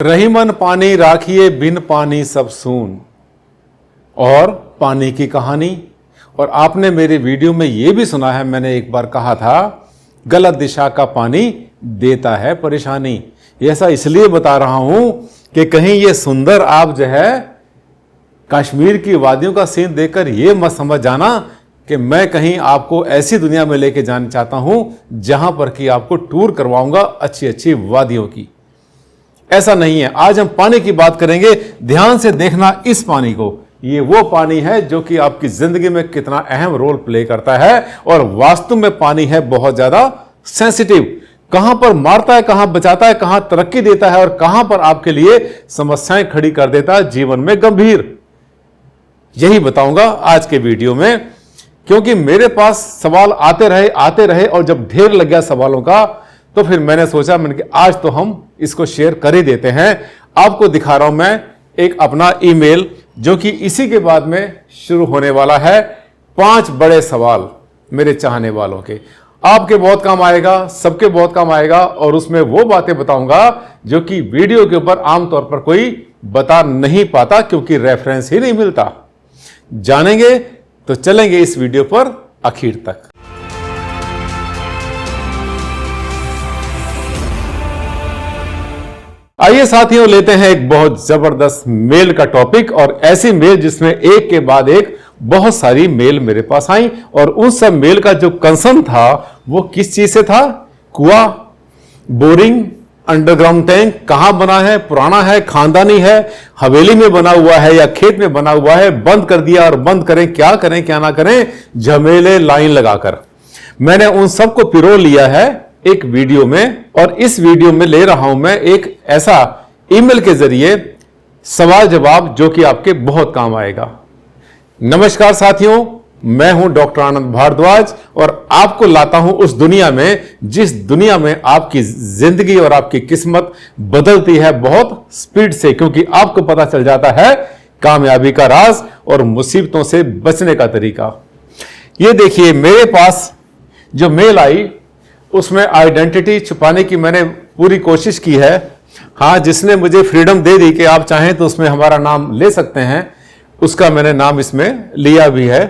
रही मन पानी राखिए बिन पानी सब सून। और पानी की कहानी। और आपने मेरे वीडियो में यह भी सुना है, मैंने एक बार कहा था गलत दिशा का पानी देता है परेशानी। ऐसा इसलिए बता रहा हूं कि कहीं ये सुंदर आप जो है कश्मीर की वादियों का सीन देखकर ये मत समझ जाना कि मैं कहीं आपको ऐसी दुनिया में लेके जाना चाहता हूं जहां पर कि आपको टूर करवाऊंगा अच्छी अच्छी वादियों की। ऐसा नहीं है। आज हम पानी की बात करेंगे। ध्यान से देखना इस पानी को। ये वो पानी है जो कि आपकी जिंदगी में कितना अहम रोल प्ले करता है। और वास्तव में पानी है बहुत ज्यादा सेंसिटिव। कहां पर मारता है, कहां बचाता है, कहां तरक्की देता है और कहां पर आपके लिए समस्याएं खड़ी कर देता है जीवन में गंभीर। यही बताऊंगा आज के वीडियो में, क्योंकि मेरे पास सवाल आते रहे और जब ढेर लग गया सवालों का तो फिर मैंने सोचा कि आज तो हम इसको शेयर कर ही देते हैं। आपको दिखा रहा हूं मैं एक अपना ईमेल जो कि इसी के बाद में शुरू होने वाला है। 5 बड़े सवाल मेरे चाहने वालों के, आपके बहुत काम आएगा, सबके बहुत काम आएगा। और उसमें वो बातें बताऊंगा जो कि वीडियो के ऊपर आमतौर पर कोई बता नहीं पाता, क्योंकि रेफरेंस ही नहीं मिलता। जानेंगे तो चलेंगे इस वीडियो पर आखिर तक। आइए साथियों, लेते हैं एक बहुत जबरदस्त मेल का टॉपिक। और ऐसी मेल जिसमें एक के बाद एक बहुत सारी मेल मेरे पास आई। और उन सब मेल का जो कंसर्न था वो किस चीज से था? कुआं, बोरिंग, अंडरग्राउंड टैंक कहां बना है, पुराना है, खानदानी है, हवेली में बना हुआ है या खेत में बना हुआ है, बंद कर दिया और बंद करें क्या ना करें, झमेले लाइन लगाकर। मैंने उन सबको पिरो लिया है एक वीडियो में। और इस वीडियो में ले रहा हूं मैं एक ऐसा ईमेल के जरिए सवाल जवाब जो कि आपके बहुत काम आएगा। नमस्कार साथियों, मैं हूं डॉक्टर आनंद भारद्वाज और आपको लाता हूं उस दुनिया में जिस दुनिया में आपकी जिंदगी और आपकी किस्मत बदलती है बहुत स्पीड से, क्योंकि आपको पता चल जाता है कामयाबी का राज और मुसीबतों से बचने का तरीका। ये देखिए, मेरे पास जो मेल आई उसमें आइडेंटिटी छुपाने की मैंने पूरी कोशिश की है। हाँ, जिसने मुझे फ्रीडम दे दी कि आप चाहें तो उसमें हमारा नाम ले सकते हैं, उसका मैंने नाम इसमें लिया भी है।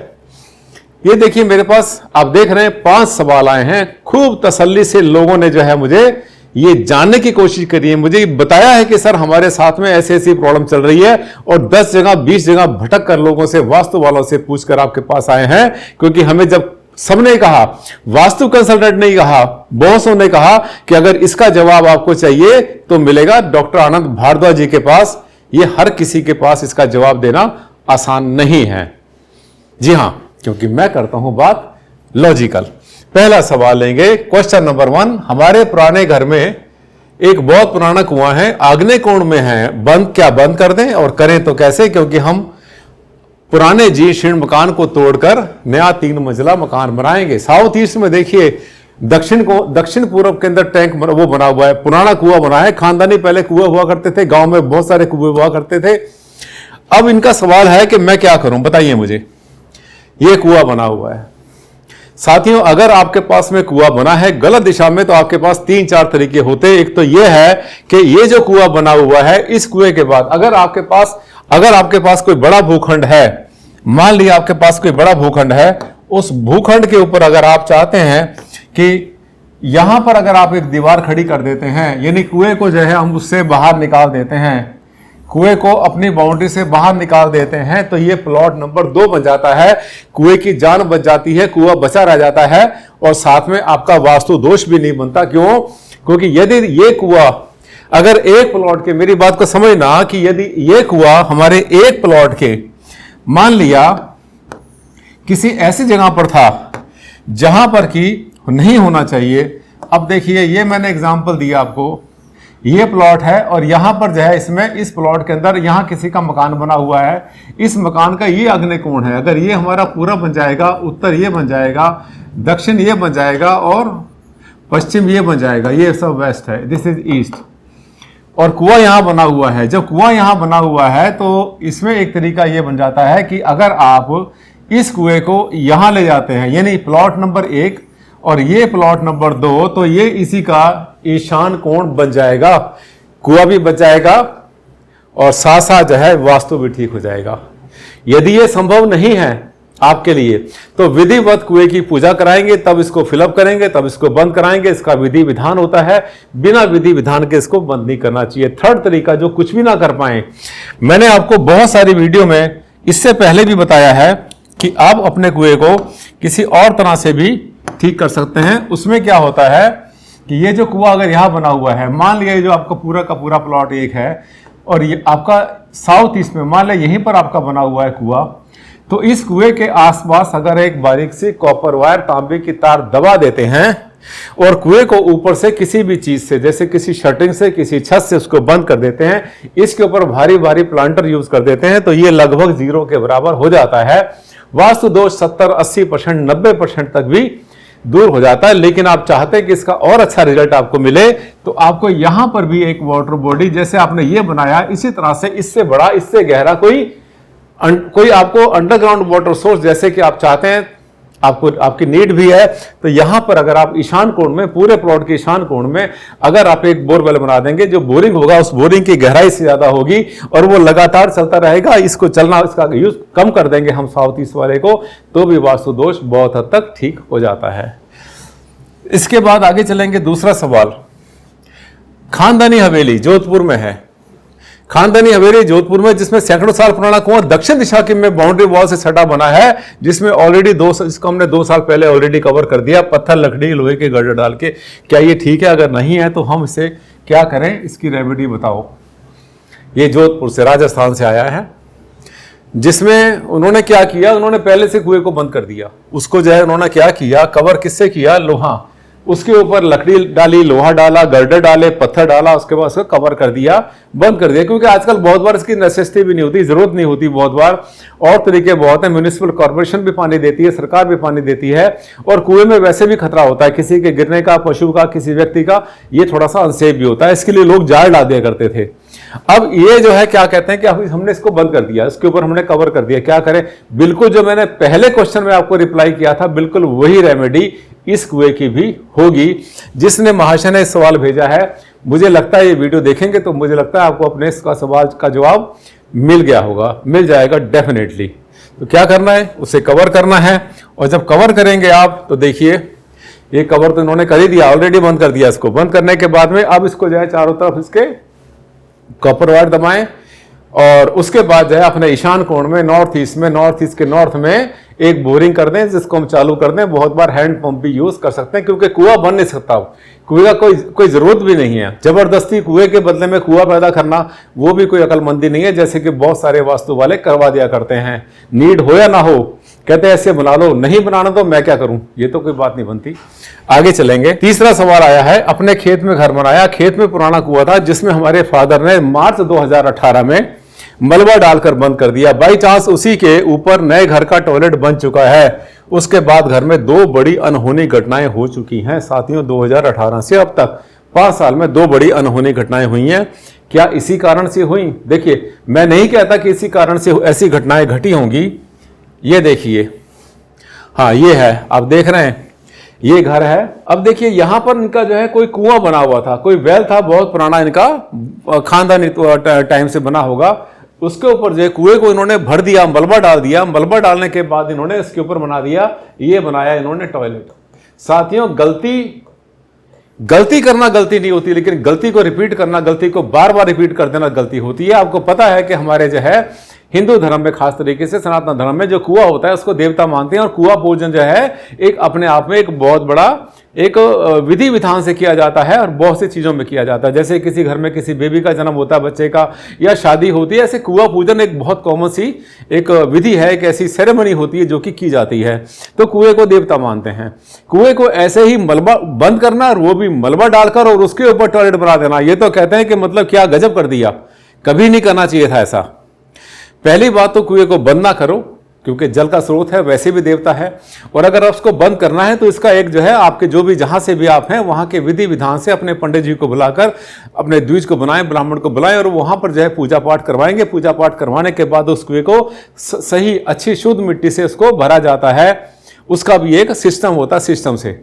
ये देखिए, मेरे पास आप देख रहे हैं 5 सवाल आए हैं। खूब तसल्ली से लोगों ने जो है मुझे ये जानने की कोशिश करी है, मुझे बताया है कि सर हमारे साथ में ऐसी ऐसी प्रॉब्लम चल रही है। और 10 जगह 20 जगह भटक कर लोगों से, वास्तु वालों से पूछकर आपके पास आए हैं। क्योंकि हमें जब सबने कहा, वास्तु कंसल्टेंट ने कहा, बॉसों ने कहा कि अगर इसका जवाब आपको चाहिए तो मिलेगा डॉक्टर आनंद भारद्वाज जी के पास। ये हर किसी के पास इसका जवाब देना आसान नहीं है। जी हां, क्योंकि मैं करता हूं बात लॉजिकल। पहला सवाल लेंगे, क्वेश्चन नंबर 1। हमारे पुराने घर में एक बहुत पुराना कुआं है, आग्नेय कोण में है। बंद कर दें और करें तो कैसे? क्योंकि हम पुराने जीर्ण मकान को तोड़कर नया 3 मंजिला मकान बनाएंगे। साउथ ईस्ट में देखिए, दक्षिण पूर्व के अंदर टैंक वो बना हुआ है, पुराना कुआं बना है। खानदानी पहले कुआं हुआ करते थे, गांव में बहुत सारे कुएं हुआ करते थे। अब इनका सवाल है कि मैं क्या करूं, बताइए मुझे। ये कुआं बना हुआ है साथियों। अगर आपके पास में कुआं बना है गलत दिशा में तो आपके पास 3-4 तरीके होते। एक तो यह है कि ये जो कुआं बना हुआ है, इस कुएं के बाद अगर आपके पास कोई बड़ा भूखंड है, मान लिया आपके पास कोई बड़ा भूखंड है, उस भूखंड के ऊपर अगर आप चाहते हैं कि यहां पर अगर आप एक दीवार खड़ी कर देते हैं, यानी कुएं को जो है हम उससे बाहर निकाल देते हैं, कुएं को अपनी बाउंड्री से बाहर निकाल देते हैं, तो ये प्लॉट नंबर 2 बन जाता है। कुएं की जान बच जाती है, कुआं बचा रह जाता है और साथ में आपका वास्तु दोष भी नहीं बनता। क्यों? क्योंकि यदि ये कुआं अगर एक प्लॉट के, मेरी बात को समझना, कि यदि ये कुआं हमारे एक प्लॉट के मान लिया किसी ऐसी जगह पर था जहां पर कि नहीं होना चाहिए। अब देखिए, ये मैंने एग्जांपल दिया आपको, ये प्लॉट है और यहां पर जो है इसमें इस प्लॉट के अंदर यहां किसी का मकान बना हुआ है। इस मकान का ये आग्नेय कोण है। अगर ये हमारा पूरा बन जाएगा, उत्तर ये बन जाएगा, दक्षिण ये बन जाएगा और पश्चिम ये बन जाएगा। ये सब वेस्ट है, दिस इज ईस्ट। और कुआं यहां बना हुआ है। जब कुआं यहां बना हुआ है तो इसमें एक तरीका यह बन जाता है कि अगर आप इस कुएं को यहां ले जाते हैं, यानी प्लॉट नंबर 1 और ये प्लॉट नंबर 2, तो ये इसी का ईशान कोण बन जाएगा। कुआं भी बच जाएगा और साथ साथ जो है वास्तु भी ठीक हो जाएगा। यदि ये संभव नहीं है आपके लिए तो विधिवत कुएं की पूजा कराएंगे, तब इसको फिलअप करेंगे, तब इसको बंद कराएंगे। इसका विधि विधान होता है, बिना विधि विधान के इसको बंद नहीं करना चाहिए। थर्ड तरीका, जो कुछ भी ना कर पाए, मैंने आपको बहुत सारी वीडियो में इससे पहले भी बताया है कि आप अपने कुएं को किसी और तरह से भी ठीक कर सकते हैं। उसमें क्या होता है कि ये जो कुआं अगर यहां बना हुआ है, मान लिया जो आपका पूरा का पूरा प्लॉट एक है और ये आपका साउथ ईस्ट में, मान लिया यहीं पर आपका बना हुआ है कुआं, तो इस कुएं के आसपास अगर एक बारीक सी कॉपर वायर, तांबे की तार दबा देते हैं और कुएं को ऊपर से किसी भी चीज से, जैसे किसी शटरिंग से, किसी छत से उसको बंद कर देते हैं, इसके ऊपर भारी भारी प्लांटर यूज कर देते हैं, तो ये लगभग जीरो के बराबर हो जाता है। वास्तु दोष 70-80%, 90% तक भी दूर हो जाता है। लेकिन आप चाहते हैं कि इसका और अच्छा रिजल्ट आपको मिले, तो आपको यहां पर भी एक वाटर बॉडी, जैसे आपने ये बनाया, इसी तरह से इससे बड़ा, इससे गहरा कोई आपको अंडरग्राउंड वाटर सोर्स, जैसे कि आप चाहते हैं, आपकी नीड भी है, तो यहां पर अगर आप ईशान कोण में, पूरे प्लॉट के ईशान कोण में अगर आप एक बोरवेल बना देंगे, जो बोरिंग होगा उस बोरिंग की गहराई से ज्यादा होगी और वो लगातार चलता रहेगा, इसको चलना, इसका यूज कम कर देंगे हम साउथ ईस्ट वाले को, तो भी वास्तु दोष बहुत हद तक ठीक हो जाता है। इसके बाद आगे चलेंगे। दूसरा सवाल, खानदानी हवेली जोधपुर में है। खानदानी हवेली जोधपुर में, जिसमें सैकड़ों साल पुराना कुआं दक्षिण दिशा के में बाउंड्री वॉल से सटा बना है, जिसमें ऑलरेडी इसको हमने 2 साल पहले ऑलरेडी कवर कर दिया, पत्थर, लकड़ी, लोहे के गर्डर डाल के। क्या ये ठीक है? अगर नहीं है तो हम इसे क्या करें, इसकी रेमेडी बताओ। ये जोधपुर से, राजस्थान से आया है, जिसमें उन्होंने क्या किया, उन्होंने पहले से कुएं को बंद कर दिया। उसको जो है उन्होंने क्या किया, कवर किससे किया, लोहा, उसके ऊपर लकड़ी डाली, लोहा डाला, गर्डर डाले, पत्थर डाला, उसके बाद उसको कवर कर दिया, बंद कर दिया। क्योंकि आजकल बहुत बार इसकी नेसेसिटी भी नहीं होती, जरूरत नहीं होती, बहुत बार और तरीके बहुत है। म्यूनिसिपल कॉर्पोरेशन भी पानी देती है, सरकार भी पानी देती है, और कुएं में वैसे भी खतरा होता है किसी के गिरने का, पशु का, किसी व्यक्ति का, ये थोड़ा सा अनसेफ भी होता है। इसके लिए लोग जाल डाल दिया करते थे। अब ये जो है क्या कहते हैं कि हमने इसको बंद कर दिया, इसके ऊपर हमने कवर कर दिया। क्या करें? बिल्कुल जो मैंने पहले क्वेश्चन में आपको रिप्लाई किया था, बिल्कुल वही रेमेडी इस कुएं की भी होगी। जिसने महाशय ने सवाल भेजा है, मुझे लगता है ये वीडियो देखेंगे तो मुझे लगता है आपको अपने इसका सवाल का जवाब मिल गया होगा, मिल जाएगा डेफिनेटली। तो क्या करना है, उसे कवर करना है, और जब कवर करेंगे आप तो देखिए ये कवर तो इन्होंने कर ही दिया, ऑलरेडी बंद कर दिया। इसको बंद करने के बाद में अब इसको जो है चारों तरफ इसके कॉपर वायर दबाएं, और उसके बाद जो है अपने ईशान कोण में, नॉर्थ ईस्ट के नॉर्थ में एक बोरिंग कर दें, जिसको हम चालू कर दें। बहुत बार हैंड पंप भी यूज कर सकते हैं, क्योंकि कुआं बन नहीं सकता, कुएं का कोई जरूरत भी नहीं है। जबरदस्ती कुएं के बदले में कुआं पैदा करना, वो भी कोई अकलमंदी नहीं है, जैसे कि बहुत सारे वास्तु वाले करवा दिया करते हैं। नीड हो या ना हो, कहते हैं ऐसे बना लो, नहीं बनाना तो मैं क्या करूं, ये तो कोई बात नहीं बनती। आगे चलेंगे। तीसरा सवाल आया है, अपने खेत में घर बनाया, खेत में पुराना कुआं था, जिसमें हमारे फादर ने मार्च 2018 में मलबा डालकर बंद कर दिया। बाई चांस उसी के ऊपर नए घर का टॉयलेट बन चुका है। उसके बाद घर में 2 बड़ी अनहोनी घटनाएं हो चुकी हैं। साथियों, 2018 से अब तक 5 साल में 2 बड़ी अनहोनी घटनाएं हुई हैं। क्या इसी कारण से हुई? देखिए, मैं नहीं कहता कि इसी कारण से ऐसी घटनाएं घटी होंगी। ये देखिए, हाँ ये है, आप देख रहे हैं, ये घर है। अब देखिए यहां पर इनका जो है कोई कुआं बना हुआ था, कोई वेल था, बहुत पुराना, इनका खानदानी टाइम से बना होगा। उसके ऊपर जो है कुएं को इन्होंने भर दिया, मलबा डाल दिया। मलबा डालने के बाद इन्होंने इसके ऊपर बना दिया, ये बनाया इन्होंने टॉयलेट। साथियों, गलती करना गलती नहीं होती, लेकिन गलती को रिपीट करना, गलती को बार बार रिपीट कर देना गलती होती है। आपको पता है कि हमारे जो है हिंदू धर्म में, खास तरीके से सनातन धर्म में, जो कुआं होता है उसको देवता मानते हैं, और कुआं पूजन जो है एक अपने आप में एक बहुत बड़ा एक विधि विधान से किया जाता है, और बहुत सी चीजों में किया जाता है। जैसे किसी घर में किसी बेबी का जन्म होता है, बच्चे का, या शादी होती है, ऐसे कुआं पूजन एक बहुत कॉमन सी एक विधि है, एक ऐसी सेरेमनी होती है जो कि की जाती है। तो कुएं को देवता मानते हैं। कुएं को ऐसे ही मलबा बंद करना, और वो भी मलबा डालकर, और उसके ऊपर टॉयलेट बना देना, ये तो कहते हैं कि मतलब क्या गजब कर दिया, कभी नहीं करना चाहिए था ऐसा। पहली बात तो कुएं को बंद ना करो, क्योंकि जल का स्रोत है, वैसे भी देवता है। और अगर उसको बंद करना है तो इसका एक जो है आपके जो भी जहां से भी आप हैं वहां के विधि विधान से अपने पंडित जी को बुलाकर, अपने द्विज को बुलाएं, ब्राह्मण को बुलाएं, और वहां पर जो है पूजा पाठ करवाएंगे। पूजा पाठ करवाने के बाद उस कुएं को सही अच्छी शुद्ध मिट्टी से उसको भरा जाता है। उसका भी एक सिस्टम होता है, सिस्टम से।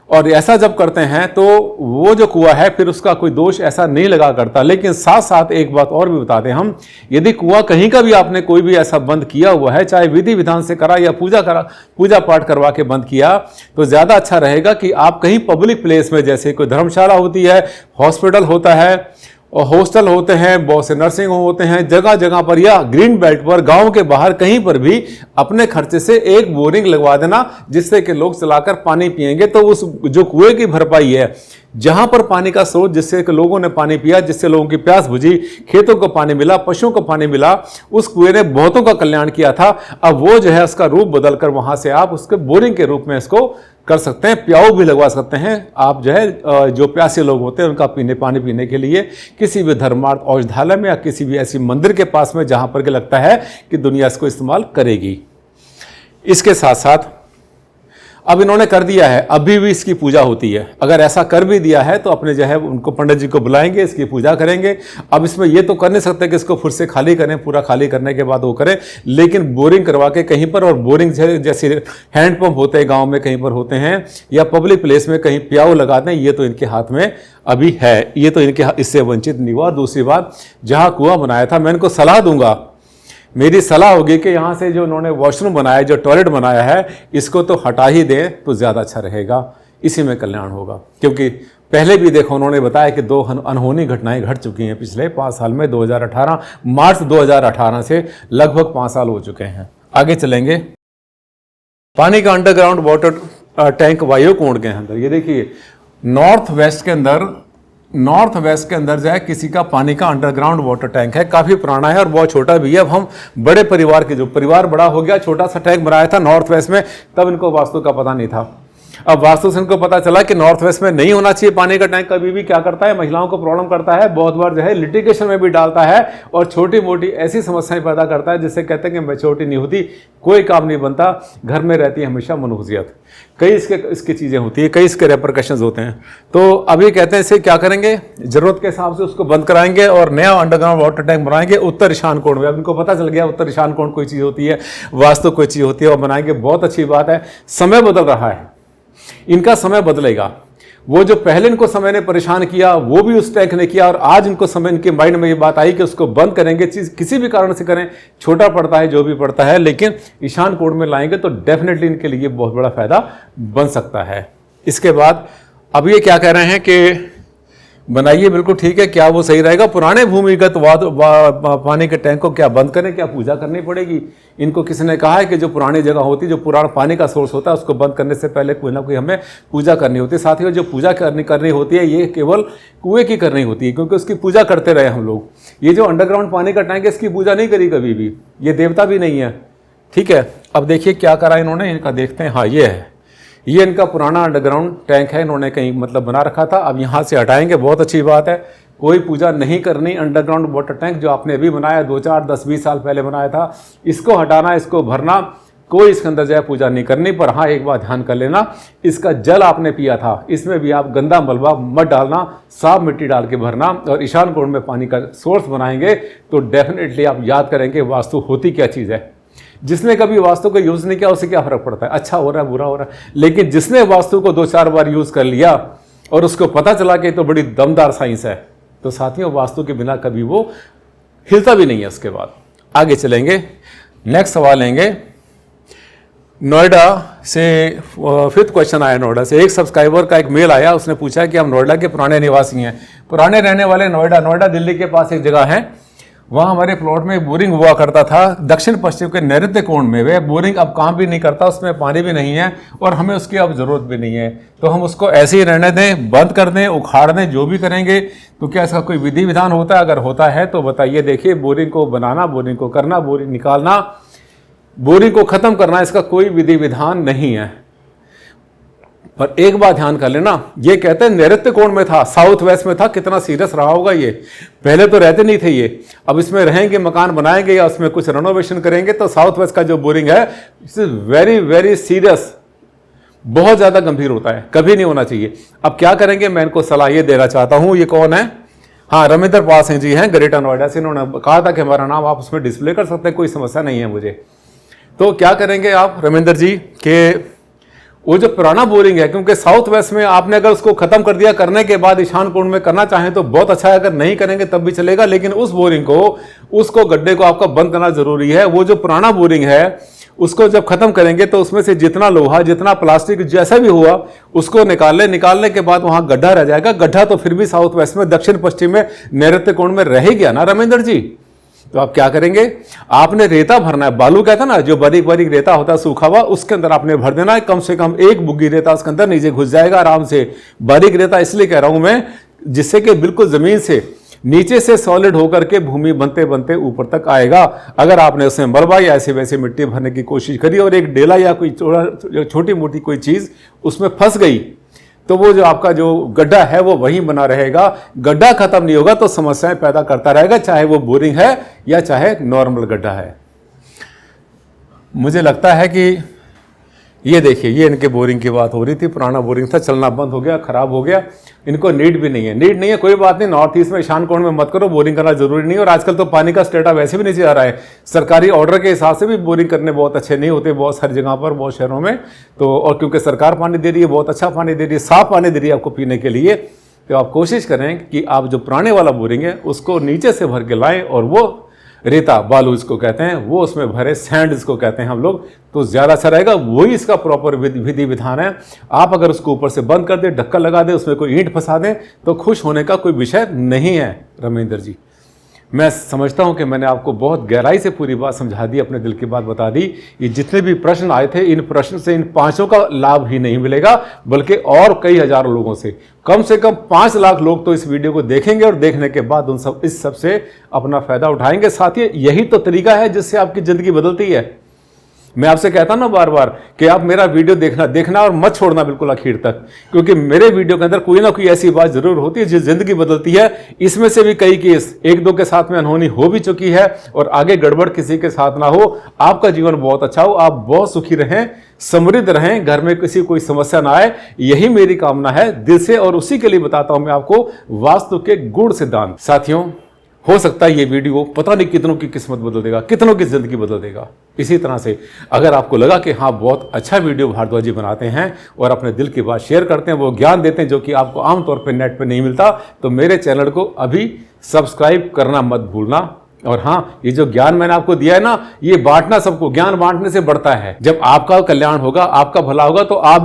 और ऐसा जब करते हैं तो वो जो कुआं है फिर उसका कोई दोष ऐसा नहीं लगा करता। लेकिन साथ साथ एक बात और भी बताते हैं हम, यदि कुआं कहीं का भी आपने कोई भी ऐसा बंद किया हुआ है, चाहे विधि विधान से करा या पूजा पाठ करवा के बंद किया, तो ज़्यादा अच्छा रहेगा कि आप कहीं पब्लिक प्लेस में, जैसे कोई धर्मशाला होती है, हॉस्पिटल होता है और हॉस्टल होते हैं, बहुत से नर्सिंग होम होते हैं, जगह जगह पर या ग्रीन बेल्ट पर, गांव के बाहर कहीं पर भी अपने खर्चे से एक बोरिंग लगवा देना, जिससे कि लोग चलाकर पानी पिएंगे। तो उस जो कुएं की भरपाई है, जहां पर पानी का स्रोत, जिससे कि लोगों ने पानी पिया, जिससे लोगों की प्यास बुझी, खेतों को पानी मिला, पशुओं को पानी मिला, उस कुएं ने बहुतों का कल्याण किया था। अब वो जो है उसका रूप बदलकर वहां से आप उसके बोरिंग के रूप में इसको कर सकते हैं, प्याऊ भी लगवा सकते हैं। आप जो है जो प्यासे लोग होते हैं उनका पानी पीने के लिए किसी भी धर्मार्थ औषधालय में या किसी भी ऐसी मंदिर के पास में जहां पर के लगता है कि दुनिया इसको इस्तेमाल करेगी। इसके साथ साथ अब इन्होंने कर दिया है, अभी भी इसकी पूजा होती है। अगर ऐसा कर भी दिया है तो अपने जो है उनको पंडित जी को बुलाएंगे, इसकी पूजा करेंगे। अब इसमें ये तो कर नहीं सकते कि इसको फिर से खाली करें, पूरा खाली करने के बाद वो करें, लेकिन बोरिंग करवा के कहीं पर, और बोरिंग जैसे हैंडपंप होते हैं गाँव में कहीं पर होते हैं, या पब्लिक प्लेस में कहीं प्याऊ लगाते हैं, ये तो इनके हाथ में अभी है, ये तो इनके इससे वंचित नहीं हुआ। दूसरी बात, जहाँ कुआं बनाया था, मैं इनको सलाह दूंगा, मेरी सलाह होगी कि यहाँ से जो उन्होंने वॉशरूम बनाया, जो टॉयलेट बनाया है, इसको तो हटा ही दें तो ज़्यादा अच्छा रहेगा, इसी में कल्याण होगा। क्योंकि पहले भी देखो उन्होंने बताया कि 2 अनहोनी घटनाएं घट चुकी हैं पिछले 5 साल में। 2018 मार्च 2018 से लगभग 5 साल हो चुके हैं। आगे चलेंगे। पानी का अंडरग्राउंड वाटर टैंक वायुकोण के अंदर, ये देखिए नॉर्थ वेस्ट के अंदर जो है किसी का पानी का अंडरग्राउंड वाटर टैंक है, काफ़ी पुराना है और बहुत छोटा भी है। अब हम बड़े परिवार के, जो परिवार बड़ा हो गया, छोटा सा टैंक बनाया था नॉर्थ वेस्ट में, तब इनको वास्तु का पता नहीं था। अब वास्तु से इनको पता चला कि नॉर्थ वेस्ट में नहीं होना चाहिए पानी का टैंक। कभी भी क्या करता है, महिलाओं को प्रॉब्लम करता है, बहुत बार जो है लिटिगेशन में भी डालता है और छोटी मोटी ऐसी समस्याएं पैदा करता है जिससे कहते हैं कि मैच्योरिटी नहीं होती, कोई काम नहीं बनता, घर में रहती है हमेशा मनहूसियत। कई इसकी चीज़ें होती है, कई इसके रेपरकशंस होते हैं। तो अभी कहते हैं इसे क्या करेंगे, ज़रूरत के हिसाब से उसको बंद कराएंगे और नया अंडरग्राउंड वाटर टैंक बनाएंगे उत्तर ईशान कोण में। अब इनको पता चल गया उत्तर ईशान कोण कोई चीज़ होती है, वास्तु कोई चीज़ होती है, और बनाएंगे। बहुत अच्छी बात है। समय बदल रहा है, इनका समय बदलेगा। वो जो पहले इनको समय ने परेशान किया वो भी उस टैंक ने किया, और आज इनको समय, इनके माइंड में ये बात आई कि उसको बंद करेंगे। चीज़ किसी भी कारण से करें, छोटा पड़ता है जो भी पड़ता है, लेकिन ईशान कोण में लाएंगे तो डेफिनेटली इनके लिए बहुत बड़ा फायदा बन सकता है। इसके बाद अब ये क्या कह रहे हैं कि बनाइए, बिल्कुल ठीक है, क्या वो सही रहेगा? पुराने भूमिगत पानी के टैंक को क्या बंद करें, क्या पूजा करनी पड़ेगी? इनको किसी ने कहा है कि जो पुरानी जगह होती, जो पुराना पानी का सोर्स होता है, उसको बंद करने से पहले कोई ना कोई हमें पूजा करनी होती है। साथ ही जो पूजा करनी होती है, ये केवल कुएं की करनी होती है, क्योंकि उसकी पूजा करते रहे हम लोग। ये जो अंडरग्राउंड पानी का टैंक है, इसकी पूजा नहीं करी कभी भी, ये देवता भी नहीं है, ठीक है। अब देखिए क्या करा इन्होंने, इनका देखते हैं। हाँ, ये है, ये इनका पुराना अंडरग्राउंड टैंक है, इन्होंने कहीं मतलब बना रखा था, अब यहाँ से हटाएंगे, बहुत अच्छी बात है। कोई पूजा नहीं करनी। अंडरग्राउंड वाटर टैंक जो आपने अभी बनाया, 2, 4, 10, 20 साल पहले बनाया था, इसको हटाना, इसको भरना, कोई इसके अंदर जो है पूजा नहीं करनी। पर हाँ, एक बात ध्यान कर लेना, इसका जल आपने पिया था, इसमें भी आप गंदा मलबा मत डालना, साफ मिट्टी डाल के भरना। और ईशान कोण में पानी का सोर्स बनाएंगे तो डेफिनेटली आप याद करेंगे वास्तु होती क्या चीज़ है। जिसने कभी वास्तु का यूज़ नहीं किया उसे क्या फर्क पड़ता है, अच्छा हो रहा है बुरा हो रहा है। लेकिन जिसने वास्तु को 2-4 बार यूज़ कर लिया और उसको पता चला कि तो बड़ी दमदार साइंस है, तो साथियों वास्तु के बिना कभी वो हिलता भी नहीं है। उसके बाद आगे चलेंगे, नेक्स्ट सवाल लेंगे। नोएडा से 5th क्वेश्चन आया नोएडा से। एक सब्सक्राइबर का एक मेल आया, उसने पूछा कि हम नोएडा के पुराने निवासी हैं, पुराने रहने वाले नोएडा दिल्ली के पास एक जगह है, वहाँ हमारे प्लॉट में बोरिंग हुआ करता था दक्षिण पश्चिम के नैऋत्य कोण में। वह बोरिंग अब काम भी नहीं करता, उसमें पानी भी नहीं है और हमें उसकी अब ज़रूरत भी नहीं है, तो हम उसको ऐसे ही रहने दें, बंद कर दें, उखाड़ दें, जो भी करेंगे। तो क्या इसका कोई विधि विधान होता है? अगर होता है तो बताइए। देखिए, बोरिंग को बनाना, बोरिंग को करना, बोरिंग निकालना, बोरिंग को ख़त्म करना, इसका कोई विधि विधान नहीं है। पर एक बात ध्यान कर लेना, ये कहते हैं नैऋत्य कोण में था, साउथ वेस्ट में था, कितना सीरियस रहा होगा ये। पहले तो रहते नहीं थे ये, अब इसमें रहेंगे, मकान बनाएंगे या उसमें कुछ रेनोवेशन करेंगे, तो साउथ वेस्ट का जो बोरिंग है इट्स वेरी वेरी सीरियस, बहुत ज़्यादा गंभीर होता है, कभी नहीं होना चाहिए। अब क्या करेंगे, मैं इनको सलाह ये देना चाहता हूँ। ये कौन है? हाँ, रविंद्र पाल सिंह जी हैं, ग्रेटर नोएडा से। इन्होंने कहा था कि हमारा नाम आप उसमें डिस्प्ले कर सकते हैं, कोई समस्या नहीं है मुझे। तो क्या करेंगे आप रविंद्र जी के वो जो पुराना बोरिंग है, क्योंकि साउथ वेस्ट में आपने अगर उसको खत्म कर दिया, करने के बाद ईशान कोण में करना चाहें तो बहुत अच्छा है, अगर नहीं करेंगे तब भी चलेगा, लेकिन उस बोरिंग को, उसको गड्ढे को आपका बंद करना जरूरी है। वो जो पुराना बोरिंग है उसको जब खत्म करेंगे तो उसमें से जितना लोहा, जितना प्लास्टिक, जैसा भी हुआ उसको निकालने के बाद वहां गड्ढा रह जाएगा। गड्ढा तो फिर भी साउथ वेस्ट में, दक्षिण पश्चिम में, नैऋत्य कोण में रह गया ना रमेंद्र जी। तो आप क्या करेंगे, आपने रेता भरना है, बालू कहता ना, जो बारीक बारीक रेता होता है सूखा हुआ, उसके अंदर आपने भर देना है। कम से कम 1 बुग्गी रेता उसके अंदर नीचे घुस जाएगा आराम से। बारीक रेता इसलिए कह रहा हूं मैं, जिससे कि बिल्कुल जमीन से नीचे से सॉलिड होकर के भूमि बनते बनते ऊपर तक आएगा। अगर आपने उसमें मलबा या ऐसे वैसे मिट्टी भरने की कोशिश करी और एक डेला या कोई छोटी मोटी कोई चीज उसमें फंस गई, तो वो जो आपका जो गड्ढा है वो वहीं बना रहेगा। गड्ढा खत्म नहीं होगा तो समस्याएं पैदा करता रहेगा, चाहे वो बोरिंग है या चाहे नॉर्मल गड्ढा है। मुझे लगता है कि ये देखिए, ये इनके बोरिंग की बात हो रही थी। पुराना बोरिंग था, चलना बंद हो गया, खराब हो गया, इनको नीड भी नहीं है। नीड नहीं है, कोई बात नहीं, नॉर्थ ईस्ट में ईशान कोण में मत करो, बोरिंग करना जरूरी नहीं है। और आजकल तो पानी का स्टेटा वैसे भी नीचे आ रहा है, सरकारी ऑर्डर के हिसाब से भी बोरिंग करने बहुत अच्छे नहीं होते बहुत सारी जगह पर, बहुत शहरों में। तो और क्योंकि सरकार पानी दे रही है, बहुत अच्छा पानी दे रही है, साफ पानी दे रही है आपको पीने के लिए, तो आप कोशिश करें कि आप जो पुराने वाला बोरिंग है उसको नीचे से भर के लाएं और वो रेता, बालू इसको कहते हैं, वो उसमें भरे, सैंड इसको कहते हैं हम लोग, तो ज़्यादा अच्छा रहेगा। वही इसका प्रॉपर विधि विधान है। आप अगर उसको ऊपर से बंद कर दें, ढक्कन लगा दें, उसमें कोई ईंट फंसा दें, तो खुश होने का कोई विषय नहीं है रमेंद्र जी। मैं समझता हूं कि मैंने आपको बहुत गहराई से पूरी बात समझा दी, अपने दिल की बात बता दी। ये जितने भी प्रश्न आए थे, इन प्रश्न से इन 5 का लाभ ही नहीं मिलेगा, बल्कि और कई हजारों लोगों से, कम 5 लाख लोग तो इस वीडियो को देखेंगे और देखने के बाद इस सब से अपना फायदा उठाएंगे। साथियों, यही तो तरीका है जिससे आपकी जिंदगी बदलती है। मैं आपसे कहता हूं ना बार बार कि आप मेरा वीडियो देखना और मत छोड़ना बिल्कुल आखिर तक, क्योंकि मेरे वीडियो के अंदर कोई ना कोई ऐसी बात जरूर होती है जो जिंदगी बदलती है। इसमें से भी कई केस 1-2 के साथ में अनहोनी हो भी चुकी है, और आगे गड़बड़ किसी के साथ ना हो। आपका जीवन बहुत अच्छा हो, आप बहुत सुखी रहें, समृद्ध रहें, घर में किसी कोई समस्या ना आए, यही मेरी कामना है दिल से। और उसी के लिए बताता हूं मैं आपको वास्तु के गूढ़ सिद्धांत। साथियों, हो सकता है ये वीडियो पता नहीं कितनों की किस्मत बदल देगा, कितनों की जिंदगी बदल देगा। इसी तरह से अगर आपको लगा कि हाँ, बहुत अच्छा वीडियो भारद्वाज जी बनाते हैं और अपने दिल की बात शेयर करते हैं, वो ज्ञान देते हैं जो कि आपको आमतौर पर नेट पे नहीं मिलता, तो मेरे चैनल को अभी सब्सक्राइब करना मत भूलना। और हाँ, ये जो ज्ञान मैंने आपको दिया है ना, ये बांटना, सबको ज्ञान बांटने से बढ़ता है। जब आपका कल्याण होगा, आपका भला होगा, तो आप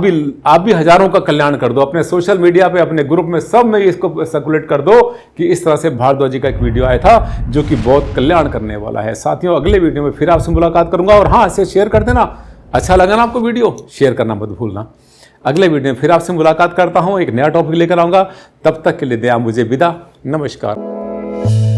भी हजारों का कल्याण कर दो। अपने सोशल मीडिया पे, अपने ग्रुप में, सब में इसको सर्कुलेट कर दो कि इस तरह से भारद्वाज जी का एक वीडियो आया था जो कि बहुत कल्याण करने वाला है। साथियों, अगले वीडियो में फिर आपसे मुलाकात करूंगा। और हाँ, इसे शेयर कर देना, अच्छा लगा ना आपको वीडियो, शेयर करना मत भूलना। अगले वीडियो में फिर आपसे मुलाकात करता हूं, एक नया टॉपिक लेकर आऊंगा। तब तक के लिए दे मुझे विदा, नमस्कार।